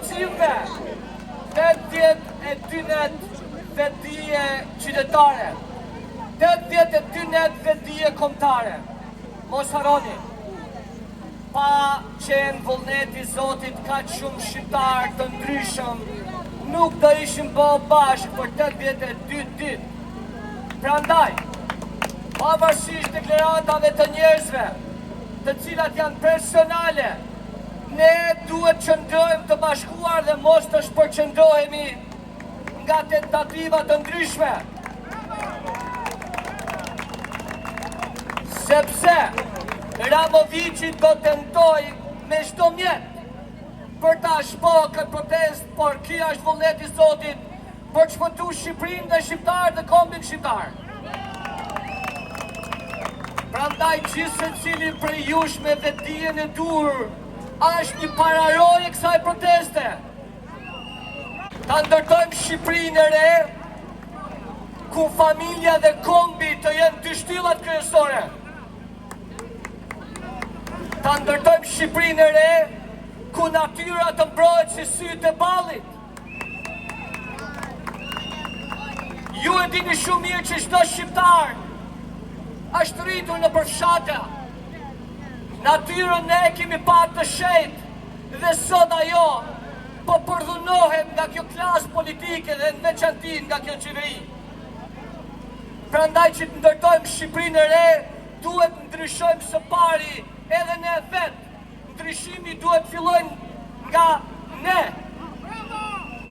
cilve 82 net vetdije qytetare, 82 net vetdije kombëtare. Mos harroni, pa qenë vullneti Zotit ka shumë shqiptarë të ndryshëm, nuk do ishim bë bashkë për 82 ditë. Prandaj, pavarësisht deklaratave të njerëzve, të cilat janë personale, ne duhet që ndrojmë të bashkuar dhe mos të shpërqendrohemi nga tentativa të ndryshme. Sepse Ramovici do tentoj me çdo mjet për ta shpallur këtë protestë, por ky është vullneti i Zotit për të shpëtuar Shqipërinë dhe shqiptarët dhe kombin shqiptar. Prandaj gjithë secili prej jush me vetdijen e dur është një pararojë e kësaj proteste. Ta ndërtojmë Shqipërinë e re, ku familja dhe kombi të jenë dy shtyllat kryesore. Ta ndërtojmë Shqipërinë e re, ku natyra të mbrohet si sytë e ballit. Ju e dini shumë mirë që çdo shqiptar është rritur në përfshata. Natyrën ne kemi parë të shenjtë dhe sot ajo po përdhunohet nga kjo klasë politike dhe në veçanti nga kjo qeveri. Prandaj që të ndërtojmë Shqipërinë e re, duhet ndryshojmë së pari edhe ne vetë. Ndryshimi duhet fillojnë nga ne.